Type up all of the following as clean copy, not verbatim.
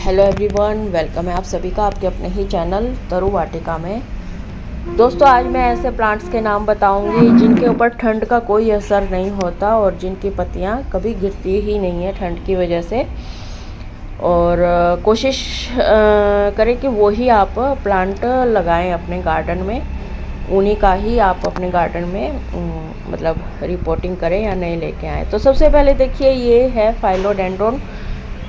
Hello everyone, welcome है आप सभी का आपके अपने ही चैनल तरु वाटिका में। दोस्तों, आज मैं ऐसे प्लांट्स के नाम बताऊंगी जिनके ऊपर ठंड का कोई असर नहीं होता और जिनकी पत्तियां कभी गिरती ही नहीं है ठंड की वजह से। और कोशिश करें कि वही आप प्लांट लगाएं अपने गार्डन में, उन्हीं का ही आप अपने गार्डन में मतलब रिपोर्टिंग करें या नहीं लेके आएँ। तो सबसे पहले देखिए, ये है फाइलोडेंड्रोन।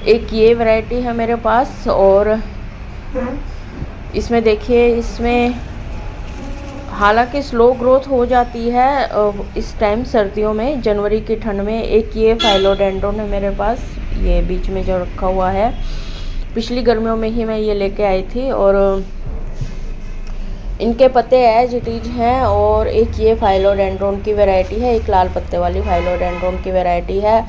एक ये वैरायटी है मेरे पास और इसमें देखिए, इसमें हालांकि स्लो ग्रोथ हो जाती है इस टाइम सर्दियों में, जनवरी की ठंड में। एक ये फाइलोडेंड्रोन है मेरे पास, ये बीच में जो रखा हुआ है, पिछली गर्मियों में ही मैं ये लेके आई थी और इनके पत्ते एज इट इज हैं। और एक ये फाइलोडेंड्रोन की वैरायटी है, एक लाल पत्ते वाली फाइलोडेंड्रोन की वैरायटी है।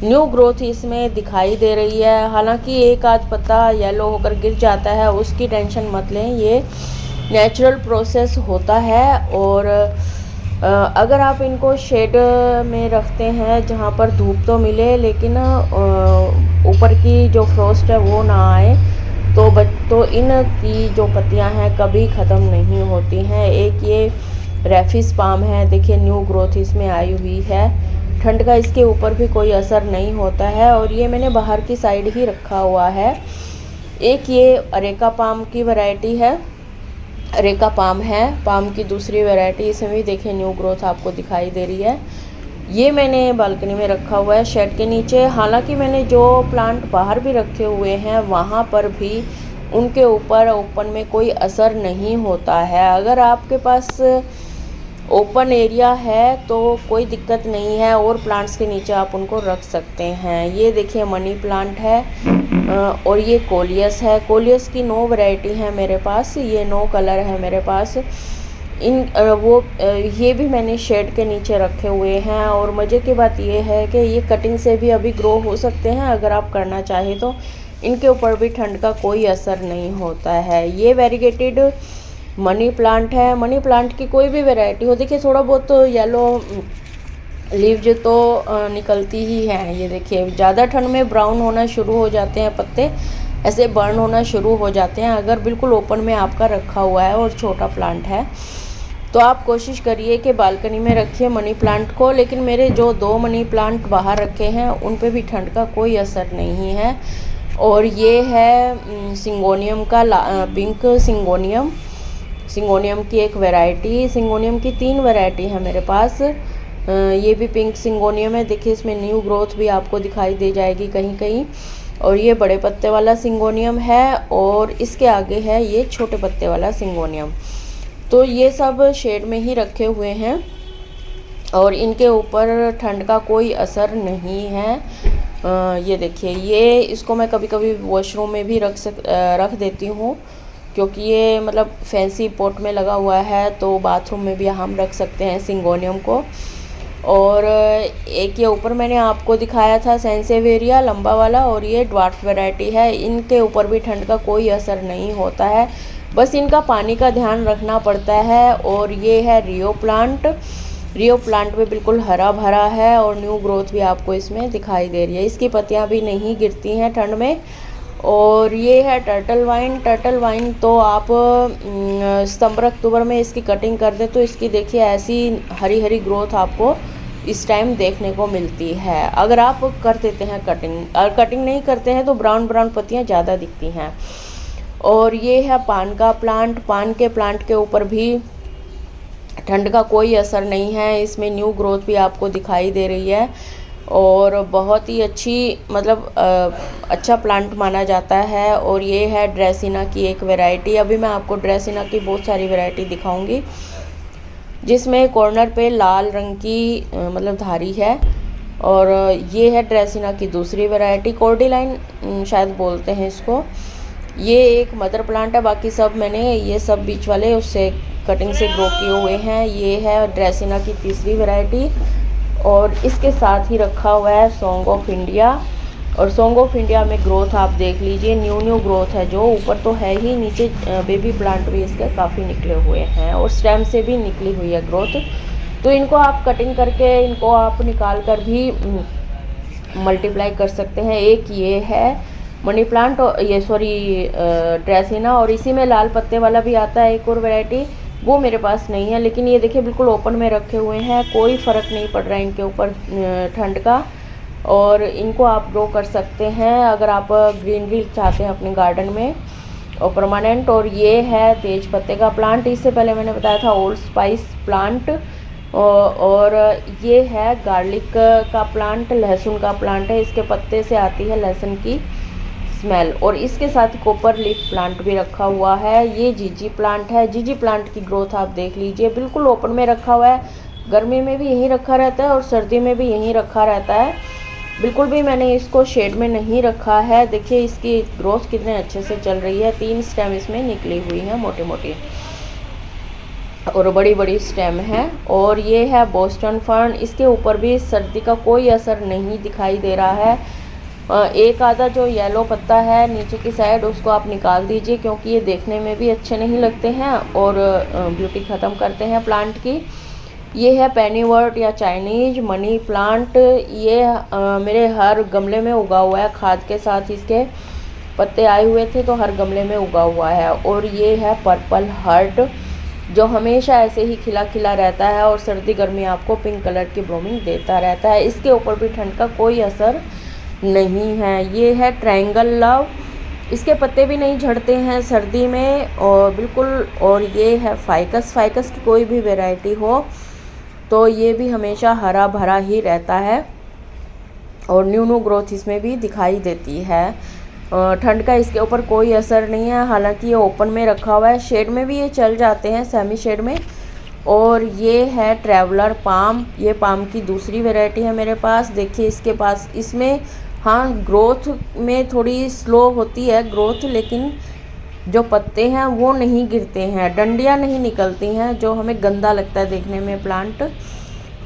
न्यू ग्रोथ इसमें दिखाई दे रही है, हालांकि एक आध पत्ता येलो होकर गिर जाता है, उसकी टेंशन मत लें, ये नेचुरल प्रोसेस होता है। और अगर आप इनको शेड में रखते हैं जहाँ पर धूप तो मिले लेकिन ऊपर की जो फ्रोस्ट है वो ना आए, तो इनकी जो पत्तियां हैं कभी ख़त्म नहीं होती हैं। एक ये रेफिस पाम है, देखिए न्यू ग्रोथ इसमें आई हुई है, ठंड का इसके ऊपर भी कोई असर नहीं होता है और ये मैंने बाहर की साइड ही रखा हुआ है। एक ये अरेका पाम की वैरायटी है, अरेका पाम है, पाम की दूसरी वैरायटी, इसमें भी देखिए न्यू ग्रोथ आपको दिखाई दे रही है। ये मैंने बालकनी में रखा हुआ है शेड के नीचे। हालांकि मैंने जो प्लांट बाहर भी रखे हुए हैं वहाँ पर भी उनके ऊपर ओपन में कोई असर नहीं होता है। अगर आपके पास ओपन एरिया है तो कोई दिक्कत नहीं है और प्लांट्स के नीचे आप उनको रख सकते हैं। ये देखिए मनी प्लांट है और ये कोलियस है। कोलियस की 9 वैरायटी है मेरे पास, ये 9 कलर है मेरे पास। ये भी मैंने शेड के नीचे रखे हुए हैं और मज़े की बात ये है कि ये कटिंग से भी अभी ग्रो हो सकते हैं, अगर आप करना चाहें तो। इनके ऊपर भी ठंड का कोई असर नहीं होता है। ये वेरीगेटेड मनी प्लांट है। मनी प्लांट की कोई भी वैरायटी हो, देखिए थोड़ा बहुत येलो लीव्स तो निकलती ही हैं। ये देखिए ज़्यादा ठंड में ब्राउन होना शुरू हो जाते हैं पत्ते, ऐसे बर्न होना शुरू हो जाते हैं अगर बिल्कुल ओपन में आपका रखा हुआ है और छोटा प्लांट है। तो आप कोशिश करिए कि बालकनी में रखिए मनी प्लांट को। लेकिन मेरे जो 2 मनी प्लांट बाहर रखे हैं उन पे भी ठंड का कोई असर नहीं है। और ये है सिंगोनियम का पिंक सिंगोनियम की एक वैरायटी। सिंगोनियम की 3 वैरायटी है मेरे पास। ये भी पिंक सिंगोनियम है, देखिए इसमें न्यू ग्रोथ भी आपको दिखाई दे जाएगी कहीं कहीं। और ये बड़े पत्ते वाला सिंगोनियम है और इसके आगे है ये छोटे पत्ते वाला सिंगोनियम। तो ये सब शेड में ही रखे हुए हैं और इनके ऊपर ठंड का कोई असर नहीं है। ये देखिए, ये इसको मैं कभी कभी वॉशरूम में भी रख देती हूँ, क्योंकि ये मतलब फैंसी पॉट में लगा हुआ है, तो बाथरूम में भी हम रख सकते हैं सिंगोनियम को। और एक ये ऊपर मैंने आपको दिखाया था सेंसेवेरिया लंबा वाला, और ये ड्वार्फ वैरायटी है। इनके ऊपर भी ठंड का कोई असर नहीं होता है, बस इनका पानी का ध्यान रखना पड़ता है। और ये है रियो प्लांट। रियो प्लांट भी बिल्कुल हरा भरा है और न्यू ग्रोथ भी आपको इसमें दिखाई दे रही है, इसकी पत्तियां भी नहीं गिरती हैं ठंड में। और ये है टर्टल वाइन। टर्टल वाइन तो आप सितंबर अक्टूबर में इसकी कटिंग कर दें तो इसकी देखिए ऐसी हरी हरी ग्रोथ आपको इस टाइम देखने को मिलती है, अगर आप कर देते हैं कटिंग। और कटिंग नहीं करते हैं तो ब्राउन ब्राउन पत्तियां ज़्यादा दिखती हैं। और ये है पान का प्लांट। पान के प्लांट के ऊपर भी ठंड का कोई असर नहीं है, इसमें न्यू ग्रोथ भी आपको दिखाई दे रही है और बहुत ही अच्छी मतलब अच्छा प्लांट माना जाता है। और ये है ड्रेसिना की एक वैरायटी। अभी मैं आपको ड्रेसिना की बहुत सारी वैरायटी दिखाऊंगी, जिसमें कॉर्नर पे लाल रंग की मतलब धारी है। और ये है ड्रेसिना की दूसरी वैरायटी, कॉर्डिलाइन शायद बोलते हैं इसको। ये एक मदर प्लांट है, बाकी सब मैंने ये सब बीच वाले उससे कटिंग से ग्रो किए हुए हैं। ये है ड्रेसिना की तीसरी वैरायटी और इसके साथ ही रखा हुआ है सॉन्ग ऑफ इंडिया। और सॉन्ग ऑफ इंडिया में ग्रोथ आप देख लीजिए, न्यू ग्रोथ है, जो ऊपर तो है ही, नीचे बेबी प्लांट भी इसके काफ़ी निकले हुए हैं और स्टेम से भी निकली हुई है ग्रोथ। तो इनको आप कटिंग करके इनको आप निकाल कर भी मल्टीप्लाई कर सकते हैं। एक ये है मनी प्लांट और ये सॉरी ड्रेसिना, और इसी में लाल पत्ते वाला भी आता है एक और वैरायटी, वो मेरे पास नहीं है। लेकिन ये देखिए बिल्कुल ओपन में रखे हुए हैं, कोई फ़र्क नहीं पड़ रहा है इनके ऊपर ठंड का, और इनको आप ग्रो कर सकते हैं अगर आप ग्रीनरी चाहते हैं अपने गार्डन में और परमानेंट। और ये है तेज पत्ते का प्लांट, इससे पहले मैंने बताया था ओल्ड स्पाइस प्लांट, और ये है गार्लिक का प्लांट, लहसुन का प्लांट है, इसके पत्ते से आती है लहसुन की स्मेल। और इसके साथ कॉपर लीफ प्लांट भी रखा हुआ है। ये जीजी प्लांट है, जीजी प्लांट की ग्रोथ आप देख लीजिए, बिल्कुल ओपन में रखा हुआ है, गर्मी में भी यहीं रखा रहता है और सर्दी में भी यहीं रखा रहता है, बिल्कुल भी मैंने इसको शेड में नहीं रखा है। देखिए इसकी ग्रोथ कितने अच्छे से चल रही है, 3 स्टेम इसमें निकली हुई हैं मोटी मोटी और बड़ी बड़ी स्टेम है। और ये है बोस्टन फर्न, इसके ऊपर भी सर्दी का कोई असर नहीं दिखाई दे रहा है। एक आधा जो येलो पत्ता है नीचे की साइड उसको आप निकाल दीजिए, क्योंकि ये देखने में भी अच्छे नहीं लगते हैं और ब्यूटी ख़त्म करते हैं प्लांट की। ये है पेनीवर्ट या चाइनीज मनी प्लांट, ये मेरे हर गमले में उगा हुआ है, खाद के साथ इसके पत्ते आए हुए थे तो हर गमले में उगा हुआ है। और ये है पर्पल हार्ट, जो हमेशा ऐसे ही खिला खिला रहता है और सर्दी गर्मी आपको पिंक कलर की ब्लूमिंग देता रहता है, इसके ऊपर भी ठंड का कोई असर नहीं है। ये है ट्रायंगल लव, इसके पत्ते भी नहीं झड़ते हैं सर्दी में और बिल्कुल। और ये है फाइकस, फाइकस की कोई भी वैरायटी हो तो ये भी हमेशा हरा भरा ही रहता है और न्यू ग्रोथ इसमें भी दिखाई देती है। ठंड का इसके ऊपर कोई असर नहीं है, हालांकि ये ओपन में रखा हुआ है, शेड में भी ये चल जाते हैं, सेमी शेड में। और ये है ट्रैवलर पाम, ये पाम की दूसरी वैरायटी है मेरे पास। देखिए इसके पास, इसमें हाँ ग्रोथ में थोड़ी स्लो होती है ग्रोथ, लेकिन जो पत्ते हैं वो नहीं गिरते हैं, डंडियाँ नहीं निकलती हैं, जो हमें गंदा लगता है देखने में प्लांट।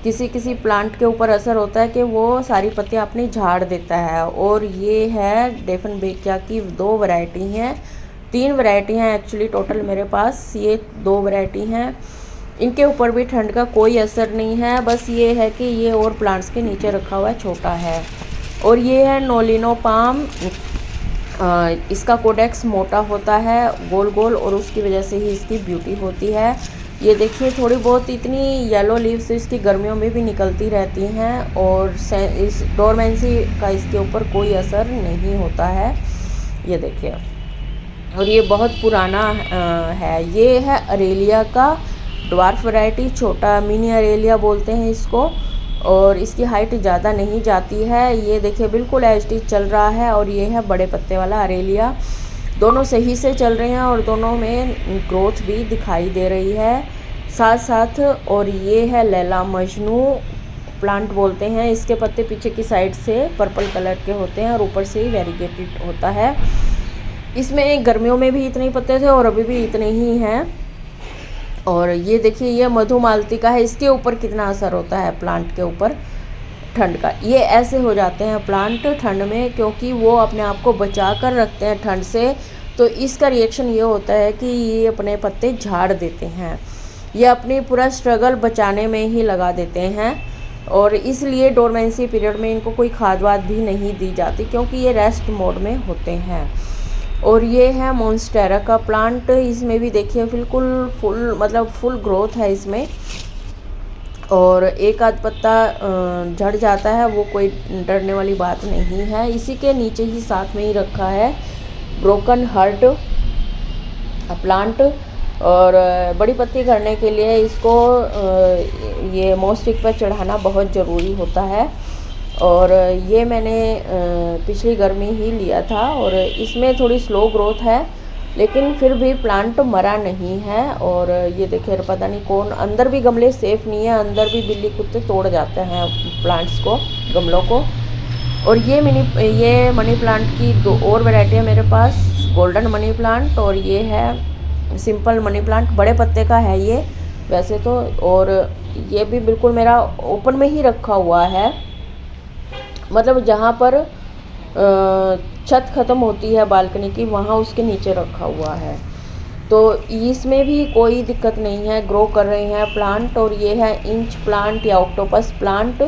किसी किसी प्लांट के ऊपर असर होता है कि वो सारी पत्तियाँ अपनी झाड़ देता है। और ये है डेफनबेकिया की 2 वैरायटी हैं, 3 वैरायटी हैं एक्चुअली टोटल मेरे पास, ये 2 वैरायटी हैं। इनके ऊपर भी ठंड का कोई असर नहीं है, बस ये है कि ये और प्लांट्स के नीचे रखा हुआ है, छोटा है। और ये है नोलिनो पाम, इसका कोडेक्स मोटा होता है गोल गोल और उसकी वजह से ही इसकी ब्यूटी होती है। ये देखिए थोड़ी बहुत इतनी येलो लीव्स इसकी गर्मियों में भी निकलती रहती हैं और इस डोरमेंसी का इसके ऊपर कोई असर नहीं होता है, ये देखिए। और ये बहुत पुराना है, ये है अरेलिया का ड्वार्फ वैरायटी, छोटा मिनी अरेलिया बोलते हैं इसको, और इसकी हाइट ज़्यादा नहीं जाती है। ये देखिए बिल्कुल एचडी चल रहा है। और ये है बड़े पत्ते वाला अरेलिया, दोनों सही से चल रहे हैं और दोनों में ग्रोथ भी दिखाई दे रही है साथ साथ। और ये है लैला मजनू प्लांट बोलते हैं, इसके पत्ते पीछे की साइड से पर्पल कलर के होते हैं और ऊपर से ही वेरीगेटेड होता है। इसमें गर्मियों में भी इतने ही पत्ते थे और अभी भी इतने ही हैं। और ये देखिए ये मधुमालती का है, इसके ऊपर कितना असर होता है प्लांट के ऊपर ठंड का। ये ऐसे हो जाते हैं प्लांट ठंड में, क्योंकि वो अपने आप को बचा कर रखते हैं ठंड से, तो इसका रिएक्शन ये होता है कि ये अपने पत्ते झाड़ देते हैं, ये अपनी पूरा स्ट्रगल बचाने में ही लगा देते हैं। और इसलिए डोरमेंसी पीरियड में इनको कोई खाद वाद भी नहीं दी जाती, क्योंकि ये रेस्ट मोड में होते हैं। और ये है मोन्स्टेरा का प्लांट, इसमें भी देखिए बिल्कुल फुल ग्रोथ है इसमें, और एक आध पत्ता झड़ जाता है, वो कोई डरने वाली बात नहीं है। इसी के नीचे ही साथ में ही रखा है ब्रोकन हार्ट प्लांट, और बड़ी पत्ती करने के लिए इसको ये मोस्टिक पर चढ़ाना बहुत ज़रूरी होता है। और ये मैंने पिछली गर्मी ही लिया था और इसमें थोड़ी स्लो ग्रोथ है, लेकिन फिर भी प्लांट मरा नहीं है। और ये देखिए पता नहीं कौन, अंदर भी गमले सेफ़ नहीं है, अंदर भी बिल्ली कुत्ते तोड़ जाते हैं प्लांट्स को, गमलों को। और ये मनी प्लांट की 2 और वैरायटी है मेरे पास, गोल्डन मनी प्लांट और ये है सिंपल मनी प्लांट, बड़े पत्ते का है ये वैसे तो। और ये भी बिल्कुल मेरा ओपन में ही रखा हुआ है, मतलब जहाँ पर छत ख़त्म होती है बालकनी की, वहाँ उसके नीचे रखा हुआ है, तो इसमें भी कोई दिक्कत नहीं है, ग्रो कर रहे हैं प्लांट। और ये है इंच प्लांट या ऑक्टोपस प्लांट,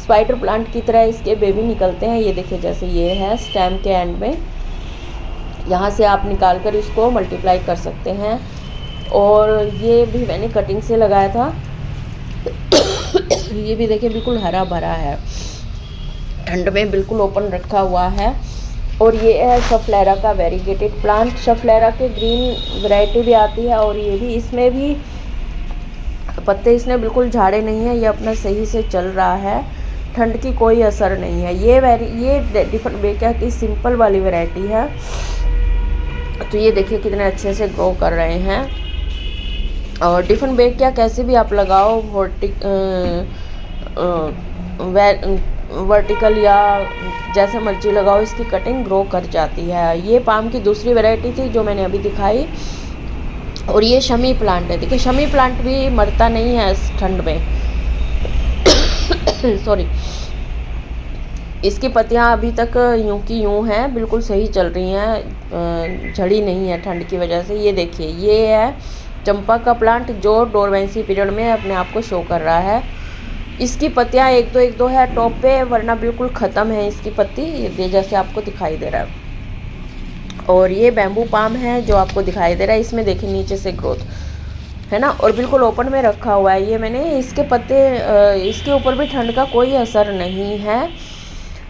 स्पाइडर प्लांट की तरह इसके बेबी निकलते हैं, ये देखिए जैसे ये है स्टेम के एंड में, यहाँ से आप निकाल कर इसको मल्टीप्लाई कर सकते हैं। और ये भी मैंने कटिंग से लगाया था। ये भी देखिए बिल्कुल हरा भरा है, ठंड में बिल्कुल ओपन रखा हुआ है। और ये है सफलेरा का वेरीगेटेड प्लांट। सफलेरा के ग्रीन वैरायटी भी आती है और ये भी, इसमें भी पत्ते इसने बिल्कुल झाड़े नहीं है, ये अपना सही से चल रहा है, ठंड की कोई असर नहीं है। ये डिफरेंट बेकिया की सिंपल वाली वैरायटी है। तो ये देखिए कितने अच्छे से ग्रो कर रहे हैं। और डिफरेंट बेकिया कैसे भी आप लगाओ, वर्टिकल या जैसे मर्जी लगाओ, इसकी कटिंग ग्रो कर जाती है। ये पाम की दूसरी वैरायटी थी जो मैंने अभी दिखाई। और ये शमी प्लांट है। देखिए शमी प्लांट भी मरता नहीं है इस ठंड में। सॉरी, इसकी पत्तियां अभी तक यूं की यूं हैं, बिल्कुल सही चल रही हैं, झड़ी नहीं है ठंड की वजह से। ये देखिए ये है चंपा का प्लांट जो डोरमेंसी पीरियड में अपने आप को शो कर रहा है। इसकी पत्तियां एक दो है टॉप पे, वरना बिल्कुल ख़त्म है इसकी पत्ती, ये जैसे आपको दिखाई दे रहा है। और ये बैम्बू पाम है जो आपको दिखाई दे रहा है, इसमें देखिए नीचे से ग्रोथ है ना, और बिल्कुल ओपन में रखा हुआ है। ये मैंने इसके पत्ते, इसके ऊपर भी ठंड का कोई असर नहीं है।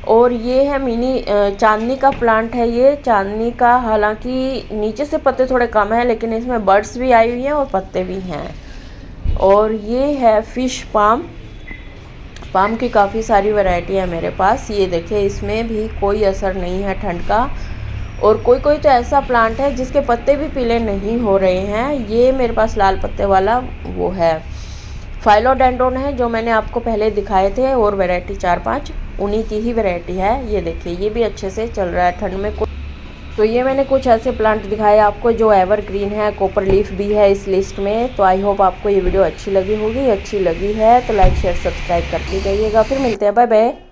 और ये है मिनी चांदनी का प्लांट है। ये चांदनी का, हालांकि नीचे से पत्ते थोड़े कम है, लेकिन इसमें बर्ड्स भी आई हुई हैं और पत्ते भी हैं। और ये है फिश पाम। पाम की काफ़ी सारी वैरायटी है मेरे पास। ये देखिए इसमें भी कोई असर नहीं है ठंड का। और कोई तो ऐसा प्लांट है जिसके पत्ते भी पीले नहीं हो रहे हैं। ये मेरे पास लाल पत्ते वाला वो है, फाइलोडेंड्रोन है, जो मैंने आपको पहले दिखाए थे। और वैरायटी 4-5 उन्हीं की ही वैरायटी है। ये देखिए ये भी अच्छे से चल रहा है ठंड में। तो ये मैंने कुछ ऐसे प्लांट दिखाए आपको जो एवरग्रीन है, कॉपर लीफ भी है इस लिस्ट में। तो आई होप आपको ये वीडियो अच्छी लगी होगी। अच्छी लगी है तो लाइक शेयर सब्सक्राइब करते जाइएगा। फिर मिलते हैं, बाय बाय।